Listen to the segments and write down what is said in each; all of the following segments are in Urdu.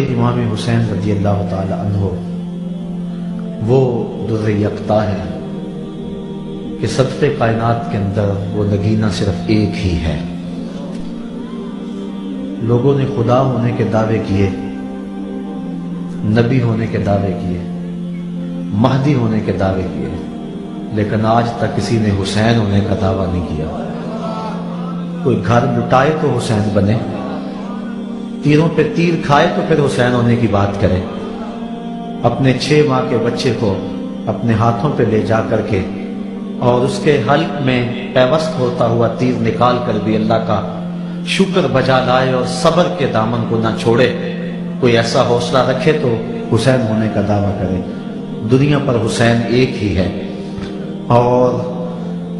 امام حسین رضی اللہ تعالی عنہ وہ در یکتا ہے کہ سطح کائنات کے اندر وہ نگینہ صرف ایک ہی ہے۔ لوگوں نے خدا ہونے کے دعوے کیے، نبی ہونے کے دعوے کیے، مہدی ہونے کے دعوے کیے، لیکن آج تک کسی نے حسین ہونے کا دعویٰ نہیں کیا۔ کوئی گھر لٹائے تو حسین بنے، تیروں پہ تیر کھائے تو پھر حسین ہونے کی بات کرے۔ اپنے 6 ماہ کے بچے کو اپنے ہاتھوں پہ لے جا کر کے اور اس کے حلق میں پیوست ہوتا ہوا تیر نکال کر بھی اللہ کا شکر بجا لائے اور صبر کے دامن کو نہ چھوڑے، کوئی ایسا حوصلہ رکھے تو حسین ہونے کا دعویٰ کرے۔ دنیا پر حسین ایک ہی ہے، اور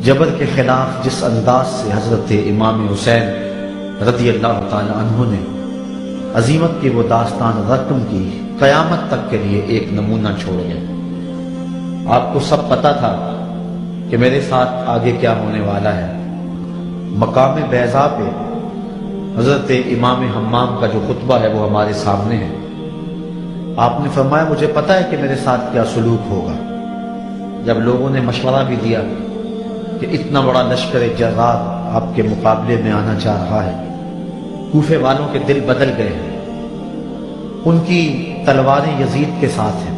جبر کے خلاف جس انداز سے حضرت امام حسین رضی اللہ تعالی عنہ نے عظیمت کی وہ داستان رقم کی، قیامت تک کے لیے ایک نمونہ چھوڑ گئے۔ آپ کو سب پتا تھا کہ میرے ساتھ آگے کیا ہونے والا ہے۔ مقام بیضا پہ حضرت امام حمام کا جو خطبہ ہے وہ ہمارے سامنے ہے۔ آپ نے فرمایا مجھے پتا ہے کہ میرے ساتھ کیا سلوک ہوگا۔ جب لوگوں نے مشورہ بھی دیا کہ اتنا بڑا لشکر جرار آپ کے مقابلے میں آنا چاہ رہا ہے، کوفے والوں کے دل بدل گئے ہیں، ان کی تلواریں یزید کے ساتھ ہیں،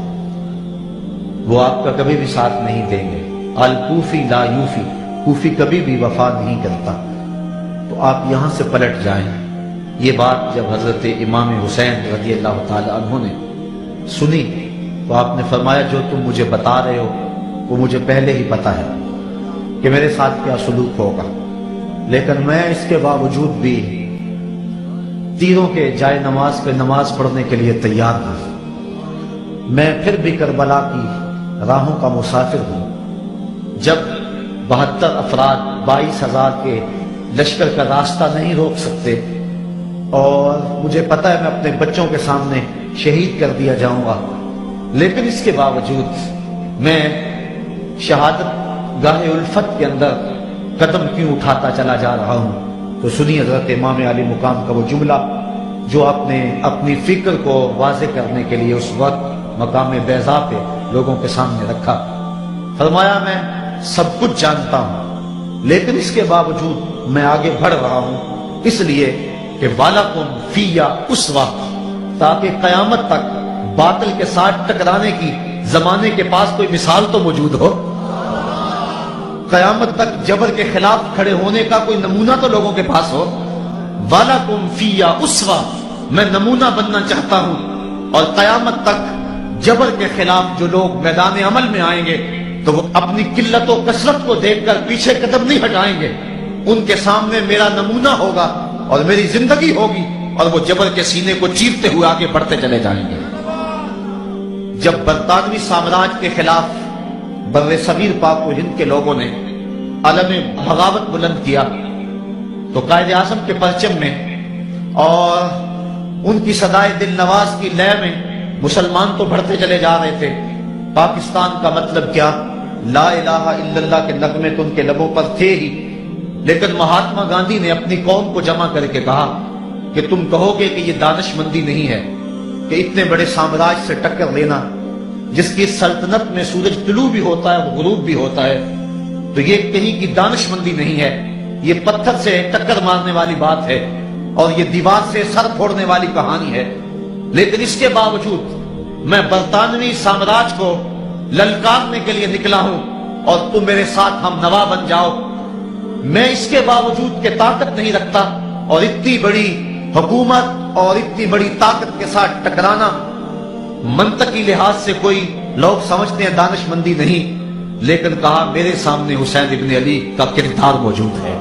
وہ آپ کا کبھی بھی ساتھ نہیں دیں گے۔ الکوفی لا یوفی، کوفی کبھی بھی وفا نہیں کرتا، تو آپ یہاں سے پلٹ جائیں۔ یہ بات جب حضرت امام حسین رضی اللہ تعالی عنہ نے سنی تو آپ نے فرمایا جو تم مجھے بتا رہے ہو وہ مجھے پہلے ہی پتا ہے کہ میرے ساتھ کیا سلوک ہوگا، لیکن میں اس کے باوجود بھی تیروں کے جائے نماز پہ نماز پڑھنے کے لیے تیار ہوں۔ میں پھر بھی کربلا کی راہوں کا مسافر ہوں۔ جب 72 افراد 22,000 کے لشکر کا راستہ نہیں روک سکتے، اور مجھے پتا ہے میں اپنے بچوں کے سامنے شہید کر دیا جاؤں گا، لیکن اس کے باوجود میں شہادت گاہ الفت کے اندر قدم کیوں اٹھاتا چلا جا رہا ہوں؟ تو سنی حضرت امام علی مقام کا وہ جملہ جو آپ نے اپنی فکر کو واضح کرنے کے لیے اس وقت مقام بیضا پہ لوگوں کے سامنے رکھا۔ فرمایا میں سب کچھ جانتا ہوں، لیکن اس کے باوجود میں آگے بڑھ رہا ہوں، اس لیے کہ وَلَكُمْ فِيَّ أُسْوَةٌ، تاکہ قیامت تک باطل کے ساتھ ٹکرانے کی زمانے کے پاس کوئی مثال تو موجود ہو، قیامت تک جبر کے خلاف کھڑے ہونے کا کوئی نمونہ تو لوگوں کے پاس ہو۔ وَلَكُمْ فِيَّ أُسْوَةٌ، میں نمونہ بننا چاہتا ہوں، اور قیامت تک جبر کے خلاف جو لوگ میدان عمل میں آئیں گے تو وہ اپنی قلت و کثرت کو دیکھ کر پیچھے قدم نہیں ہٹائیں گے، ان کے سامنے میرا نمونہ ہوگا اور میری زندگی ہوگی، اور وہ جبر کے سینے کو چیرتے ہوئے آگے بڑھتے چلے جائیں گے۔ جب برطانوی سامراج کے خلاف بر صغیر پاک و ہند کے لوگوں نے علم بغاوت بلند کیا تو قائد اعظم کے پرچم میں اور ان کی صدائے دل نواز کی لے میں مسلمان تو بڑھتے چلے جا رہے تھے۔ پاکستان کا مطلب کیا؟ لا الہ الا اللہ کے نغمے تو ان کے لبوں پر تھے ہی، لیکن مہاتما گاندھی نے اپنی قوم کو جمع کر کے کہا کہ تم کہو گے کہ یہ دانش مندی نہیں ہے کہ اتنے بڑے سامراج سے ٹکر لینا، جس کی سلطنت میں سورج طلوع بھی ہوتا ہے وہ غروب بھی ہوتا ہے، تو یہ کہیں کی دانش مندی نہیں ہے، یہ پتھر سے ٹکر مارنے والی بات ہے اور یہ دیوار سے سر پھوڑنے والی کہانی ہے۔ لیکن اس کے باوجود میں برطانوی سامراج کو للکارنے کے لیے نکلا ہوں اور تم میرے ساتھ ہم نوا بن جاؤ۔ میں اس کے باوجود کہ طاقت نہیں رکھتا اور اتنی بڑی حکومت اور اتنی بڑی طاقت کے ساتھ ٹکرانا منطقی لحاظ سے کوئی لوگ سمجھتے ہیں دانش مندی نہیں، لیکن کہا میرے سامنے حسین ابن علی کا کردار موجود ہے۔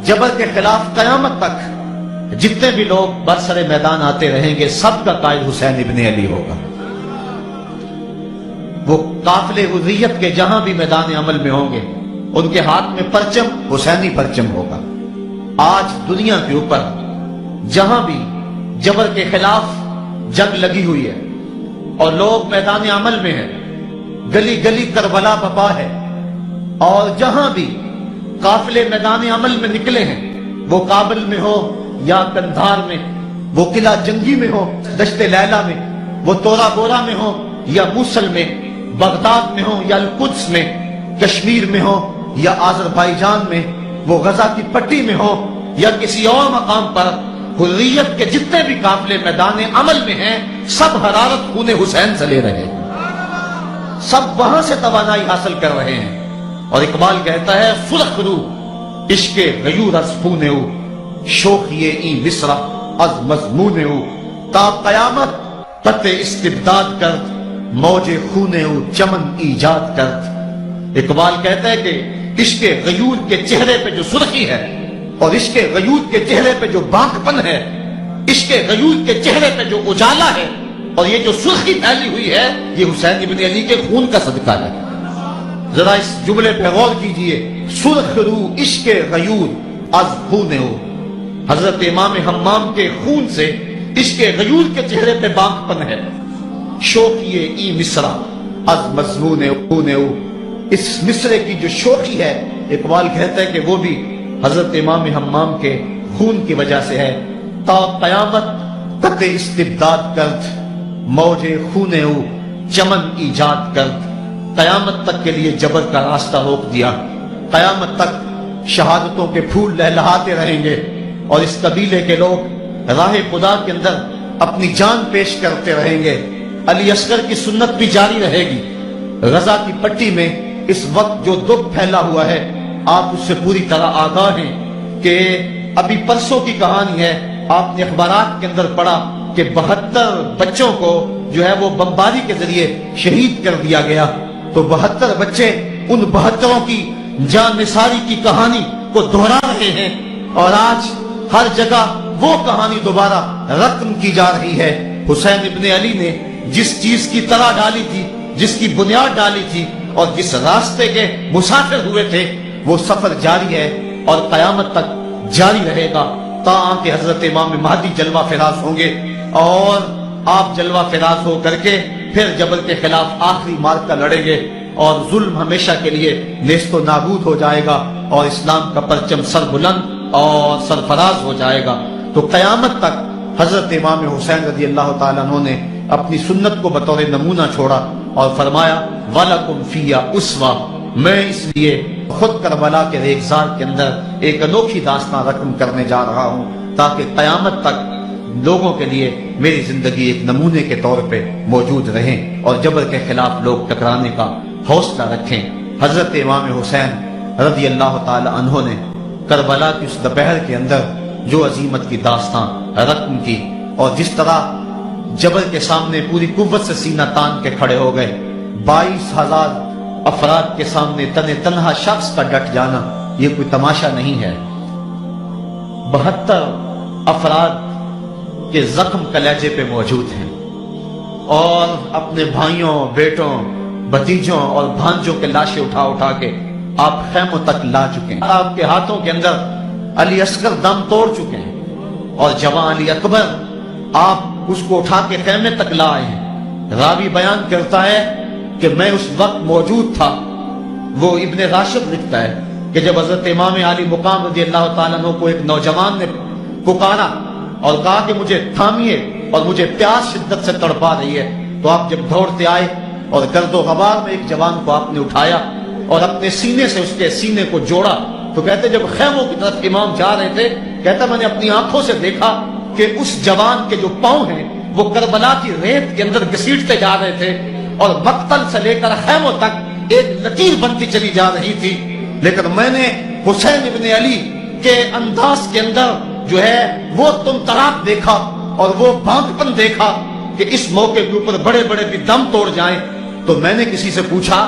جبر کے خلاف قیامت تک جتنے بھی لوگ برسر میدان آتے رہیں گے سب کا قائد حسین ابن علی ہوگا۔ وہ قافلے حریت کے جہاں بھی میدان عمل میں ہوں گے ان کے ہاتھ میں پرچم حسینی پرچم ہوگا۔ آج دنیا کے اوپر جہاں بھی جبر کے خلاف جنگ لگی ہوئی ہے اور لوگ میدان عمل میں ہیں، گلی گلی کربلا بپا ہے، اور جہاں بھی قافلے میدان عمل میں نکلے ہیں، وہ کابل میں ہو یا کندھار میں وہ قلعہ جنگی میں ہو دشت لیلا میں، وہ تورا بورا میں ہو یا موصل میں، بغداد میں ہو یا القدس میں، کشمیر میں ہو یا آذربائیجان میں، وہ غزہ کی پٹی میں ہو یا کسی اور مقام پر، حریت کے جتنے بھی قافلے میدان عمل میں ہیں سب حرارت خون حسین سے لے رہے ہیں، سب وہاں سے توانائی حاصل کر رہے ہیں۔ اور اقبال کہتا ہے سرخ رو عشق غیور از خون او، شوخی این مصرع از مضمون او، تا قیامت قط استبداد کرد، موج خون او چمن ایجاد کرد۔ اقبال کہتا ہے کہ عشق غیور کے چہرے پہ جو سرخی ہے اور عشق غیور کے چہرے پہ جو بانک پن ہے، عشق غیور کے چہرے پہ جو اجالا ہے اور یہ جو سرخی پھیلی ہوئی ہے، یہ حسین ابن علی کے خون کا صدقہ ہے۔ ذرا اس جملے پہ غور کیجئے، سرخ رو عشق غیور از خون او، حضرت امام حمام کے خون سے عشق غیور کے چہرے پہ بانک پن ہے۔ شوقیے ای مصرع از مضمون خون او، اس مصرے کی جو شوخی ہے اقبال کہتا ہے کہ وہ بھی حضرت امام حمام کے خون کی وجہ سے ہے۔ تا قیامت قط استبداد کرد، موج خون او چمن ایجاد کرد، قیامت تک کے لیے جبر کا راستہ روک دیا، قیامت تک شہادتوں کے پھول لہلہاتے رہیں گے اور اس قبیلے کے لوگ راہ خدا کے اندر اپنی جان پیش کرتے رہیں گے۔ علی اصغر کی سنت بھی جاری رہے گی۔ غزہ کی پٹی میں اس وقت جو دکھ پھیلا ہوا ہے آپ اس سے پوری طرح آگاہ ہیں کہ ابھی پرسوں کی کہانی ہے، آپ نے اخبارات کے اندر پڑھا کہ 72 بچوں کو جو ہے وہ بمباری کے ذریعے شہید کر دیا گیا۔ تو 72 بچے ان 72 کی جان نثاری کی کہانی کو دہرا رہے ہیں اور آج ہر جگہ وہ کہانی دوبارہ رقم کی جا رہی ہے۔ حسین ابن علی نے جس چیز کی طرح ڈالی تھی، جس کی بنیاد ڈالی تھی اور جس راستے کے مسافر ہوئے تھے، وہ سفر جاری ہے اور قیامت تک جاری رہے گا تاں کہ حضرت امام مہدی جلوہ فراز ہوں گے اور آپ جلوہ فراز ہو کر کے پھر جبر کے خلاف آخری مارکہ لڑیں گے اور ظلم ہمیشہ کے لیے نیست و نابود ہو جائے گا اور اسلام کا پرچم سر بلند اور سرفراز ہو جائے گا۔ تو قیامت تک حضرت امام حسین رضی اللہ تعالیٰ عنہ نے اپنی سنت کو بطور نمونہ چھوڑا اور فرمایا وَلَكُمْ فِيَّ أُسْوَةٌ، میں اس لیے خود کربلا کے ریگزار کے اندر ایک انوکھی داستان رقم کرنے جا رہا ہوں تاکہ قیامت تک لوگوں کے لیے میری زندگی ایک نمونے کے طور پہ موجود رہیں اور جبر کے خلاف لوگ ٹکرانے کا حوصلہ رکھیں۔ حضرت امام حسین رضی اللہ تعالی عنہ نے کربلا کی اس دوپہر کے اندر جو عظیمت کی داستان رقم کی اور جس طرح جبر کے سامنے پوری قوت سے سینہ تان کے کھڑے ہو گئے، 22,000 افراد کے سامنے تنہا شخص کا ڈٹ جانا یہ کوئی تماشا نہیں ہے۔ 72 افراد کے زخم کلیجے پہ موجود ہیں اور اپنے بھائیوں، بیٹوں، بھتیجوں اور بھانجوں کے لاشیں اٹھا اٹھا کے آپ خیموں تک لا چکے ہیں۔ آپ کے ہاتھوں کے اندر علی اصغر دم توڑ چکے ہیں اور جوان علی اکبر آپ اس کو اٹھا کے خیمے تک لائے ہیں۔ راوی بیان کرتا ہے کہ میں اس وقت موجود تھا۔ وہ ابن راشد لکھتا ہے کہ جب حضرت امام علی مقام رضی اللہ تعالیٰ عنہ کو ایک نوجوان نے پکارا اور کہا کہ مجھے تھامیے اور مجھے پیاس شدت سے تڑپا رہی ہے، تو آپ جب دوڑتے آئے اور گرد و غبار میں ایک جوان کو آپ نے اٹھایا اور اپنے سینے سے اس کے سینے کو جوڑا، تو کہتے جب خیموں کی طرف امام جا رہے تھے، کہتا میں نے اپنی آنکھوں سے دیکھا کہ اس جوان کے جو پاؤں ہیں وہ کربلا کی ریت کے اندر گھسیٹتے جا رہے تھے اور مقتل سے لے کر خیموں تک ایک لکیر بنتی چلی جا رہی تھی، لیکن میں نے حسین ابن علی کے انداز کے اندر جو ہے وہ تم تراک دیکھا اور وہ بانکپن دیکھا کہ اس موقع کے اوپر بڑے بڑے بھی دم توڑ جائیں۔ تو میں نے کسی سے پوچھا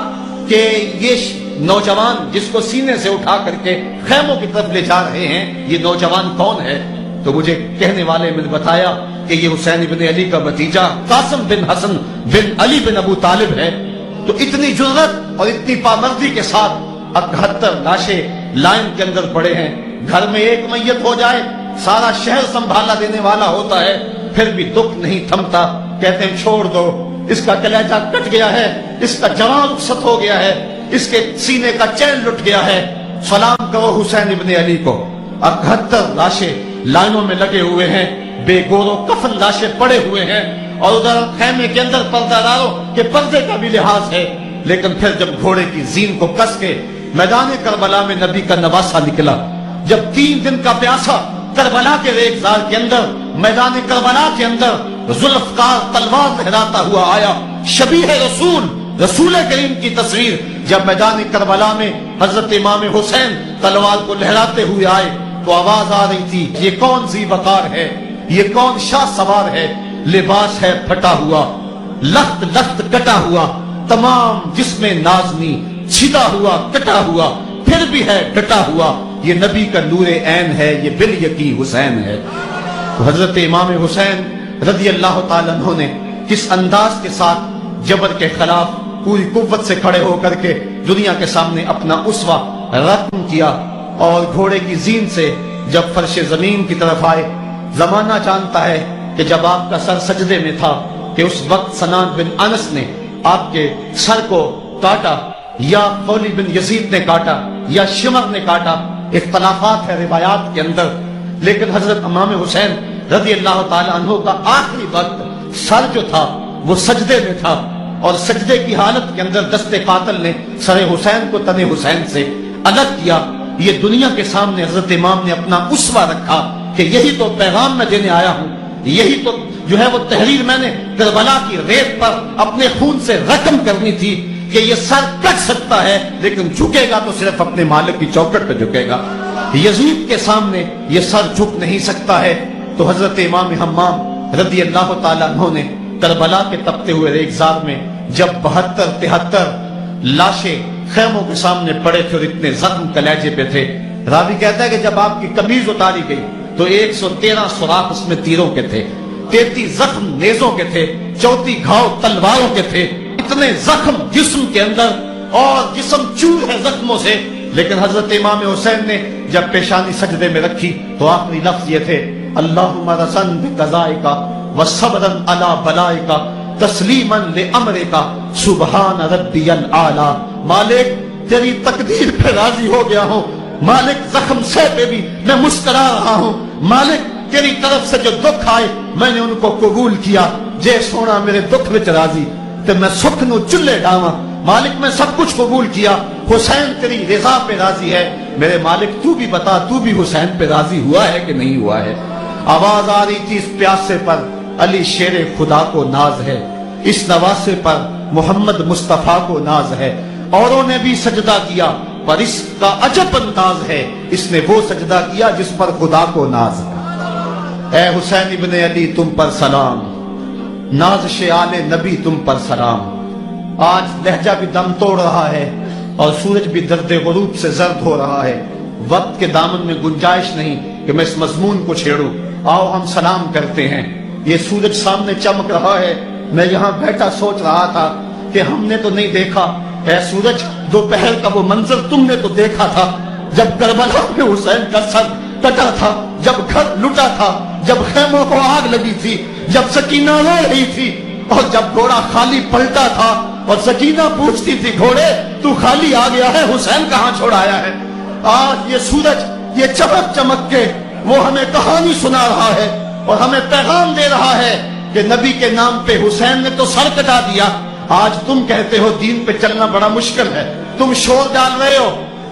کہ یہ نوجوان جس کو سینے سے اٹھا کر کے خیموں کی طرف لے جا رہے ہیں یہ نوجوان کون ہے؟ تو مجھے کہنے والے نے بتایا کہ یہ حسین ابن علی کا بھتیجا قاسم بن حسن بن علی بن ابو طالب ہے۔ تو اتنی جرأت اور اتنی پامردی کے ساتھ 71 لاشیں لائن کے اندر پڑے ہیں۔ گھر میں ایک میت ہو جائے سارا شہر سنبھالا دینے والا ہوتا ہے، پھر بھی دکھ نہیں تھمتا۔ کہتے ہیں چھوڑ دو، اس کا کلیجہ کٹ گیا ہے، اس کا جوان رخصت ہو گیا ہے، اس کے سینے کا چین لٹ گیا ہے، سلام کرو حسین ابن علی کو۔ 71 لاشیں لائنوں میں لگے ہوئے ہیں، بے گورو کفن لاشیں پڑے ہوئے ہیں، اور ادھر خیمے کے اندر پردہ ڈالو کہ پردے کا بھی لحاظ ہے، لیکن پھر جب گھوڑے کی زین کو کس کے میدان کربلا میں نبی کا نواسا نکلا، جب 3 دن کا پیاسا کربلا کے ریگزار کے اندر، میدان کربلا کے اندر ذوالفقار تلوار لہراتا ہوا آیا، شبیہ رسول، رسول کریم کی تصویر، جب میدان کربلا میں حضرت امام حسین تلوار کو لہراتے ہوئے آئے تو آواز آ رہی تھی، یہ کون ذی وقار ہے، یہ کون شاہ سوار ہے، لباس ہے پھٹا ہوا، لخت لخت کٹا ہوا، تمام جسم نازنی چھدا ہوا کٹا ہوا، پھر بھی ہے ڈٹا ہوا، یہ نبی کا نور عین ہے، یہ بالیقین حسین ہے۔ تو حضرت امام حسین رضی اللہ تعالیٰ عنہ نے کس انداز کے ساتھ جبر کے خلاف پوری قوت سے کھڑے ہو کر کے دنیا کے سامنے اپنا اسوہ رقم کیا، اور گھوڑے کی زین سے جب فرش زمین کی طرف آئے، زمانہ جانتا ہے کہ جب آپ کا سر سجدے میں تھا کہ اس وقت سنان بن انس نے آپ کے سر کو کاٹا، یا خولی بن یزید نے کاٹا، یا شمر نے کاٹا، اختلافات ہے روایات کے اندر، لیکن حضرت امام حسین رضی اللہ تعالیٰ عنہ کا آخری وقت سر جو تھا وہ سجدے میں تھا، اور سجدے کی حالت کے اندر دست قاتل نے سر حسین کو تن حسین سے الگ کیا۔ یہ دنیا کے سامنے حضرت امام نے اپنا اسوہ رکھا کہ یہی تو پیغام میں دینے آیا ہوں، یہی تو جو ہے وہ تحریر میں نے کربلا کی ریت پر اپنے خون سے رقم کرنی تھی کہ یہ سر کٹ سکتا ہے لیکن جھکے گا تو صرف اپنے مالک کی چوکٹ پہ جھکے گا، یزید کے سامنے یہ سر جھک نہیں سکتا ہے۔ تو حضرت امام حمام رضی اللہ تعالیٰ عنہ نے کربلا کے تپتے ہوئے ریگزار میں جب 72-73 لاشیں خیموں کے سامنے پڑے تھے اور اتنے زخم کلیجے پہ تھے، راوی کہتا ہے کہ جب آپ کی قمیض اتاری گئی تو 113 سوراخ اس میں تیروں کے تھے، 33 زخم نیزوں کے تھے، 34 گھاؤ تلواروں کے تھے، اتنے زخم جسم کے اندر، اور جسم چور ہے زخموں سے۔ لیکن حضرت امام حسین نے جب پیشانی سجدے میں رکھی تو آخری لفظ یہ تھے، اللہم رسن بقضائک وصبرن علی بلائک تسلیما لامرک سبحان ربی الاعلی۔ مالک تیری تقدیر پہ راضی ہو گیا ہوں، مالک زخم سے پہ بھی میں مسکرا رہا ہوں، مالک تیری طرف سے جو دکھ آئے میں نے ان کو قبول کیا، جے سونا میرے دکھ وچ راضی تے میں سکھ نو چلے ڈاواں، مالک میں سب کچھ قبول کیا، حسین تیری رضا پہ راضی ہے، میرے مالک تو بھی بتا تو بھی حسین پہ راضی ہوا ہے کہ نہیں ہوا ہے۔ آواز آ رہی تھی اس پیاسے پر، علی شیر خدا کو ناز ہے، اس نواسے پر محمد مصطفیٰ کو ناز ہے، اوروں نے بھی سجدہ کیا پر اس کا عجب انداز ہے، اس نے وہ سجدہ کیا جس پر خدا کو ناز ہے۔ اے حسین ابن علی تم پر سلام، نازش آل نبی تم پر سلام۔ آج لہجہ بھی دم توڑ رہا ہے اور سورج بھی درد غروب سے زرد ہو رہا ہے، وقت کے دامن میں گنجائش نہیں کہ میں اس مضمون کو چھیڑوں، آؤ ہم سلام کرتے ہیں۔ یہ سورج سامنے چمک رہا ہے، میں یہاں بیٹھا سوچ رہا تھا کہ ہم نے تو نہیں دیکھا، اے سورج دوپہر کا وہ منظر تم نے تو دیکھا تھا جب کربلا میں حسین کا سر کٹا تھا، جب گھر لٹا تھا، جب خیموں کو آگ لگی تھی، جب سکینہ رو رہی تھی، اور جب گھوڑا خالی پلٹا تھا اور سکینہ پوچھتی تھی گھوڑے تو خالی آ گیا ہے، حسین کہاں چھوڑ آیا ہے۔ آج یہ سورج یہ چمک چمک کے وہ ہمیں کہانی سنا رہا ہے اور ہمیں پیغام دے رہا ہے کہ نبی کے نام پہ حسین نے تو سر کٹا دیا۔ آج تم کہتے ہو دین پہ چلنا بڑا مشکل ہے، تم شور ڈال رہے ہو،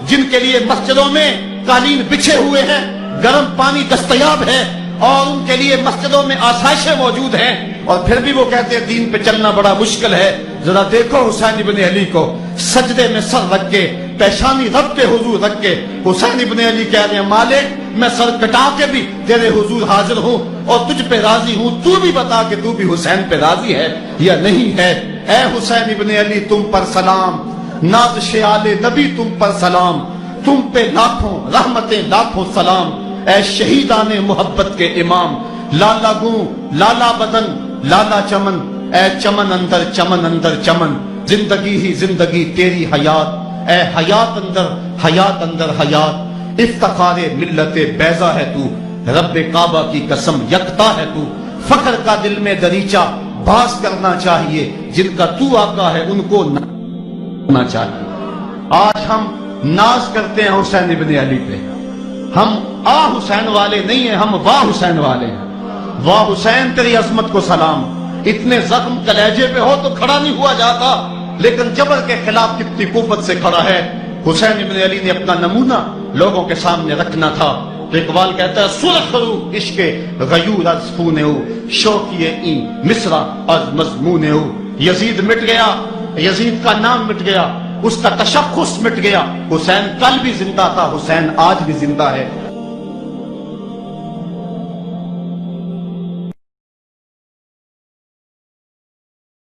جن کے لیے مسجدوں میں قالین بچھے ہوئے ہیں، گرم پانی دستیاب ہے، اور ان کے لیے مسجدوں میں آسائشیں موجود ہیں، اور پھر بھی وہ کہتے ہیں دین پہ چلنا بڑا مشکل ہے۔ ذرا دیکھو حسین ابن علی کو سجدے میں سر رکھ کے، پیشانی رب کے حضور رکھ کے حسین ابن علی کہہ رہے ہیں مالک میں سر کٹا کے بھی تیرے حضور حاضر ہوں اور تجھ پہ راضی ہوں، تو بھی بتا کہ تو بھی حسین پہ راضی ہے یا نہیں ہے۔ اے حسین ابن علی تم پر سلام، نازش آل نبی تم پر سلام، تم پہ لاکھوں رحمتیں لاکھوں سلام، اے شہیدان محبت کے امام، لالا گوں لالا بدن لالا چمن، اے چمن اندر چمن اندر چمن، زندگی ہی زندگی تیری حیات، اے حیات اندر حیات، افتخار ملت بیضا ہے تو، رب کعبہ کی قسم یکتا ہے تو، فخر کا دل میں دریچہ باز کرنا چاہیے، جن کا تو آقا ہے ان کو نہ چاہیے۔ آج ہم ناز کرتے ہیں حسین ابن علی پہ، ہم آ حسین والے نہیں ہیں، ہم واہ حسین والے ہیں۔ واہ حسین تیری عظمت کو سلام، اتنے زخم کلیجے پہ ہو تو کھڑا نہیں ہوا جاتا، لیکن جبر کے خلاف کتنی قوت سے کھڑا ہے۔ حسین ابن علی نے اپنا نمونہ لوگوں کے سامنے رکھنا تھا۔ تو اقبال کہتا ہے سلخ رو عشق غیور از خون او، شوقی این مصرع از مضمون او۔ یزید مٹ گیا، یزید کا نام مٹ گیا، اس کا تشخص مٹ گیا، حسین کل بھی زندہ تھا، حسین آج بھی زندہ ہے۔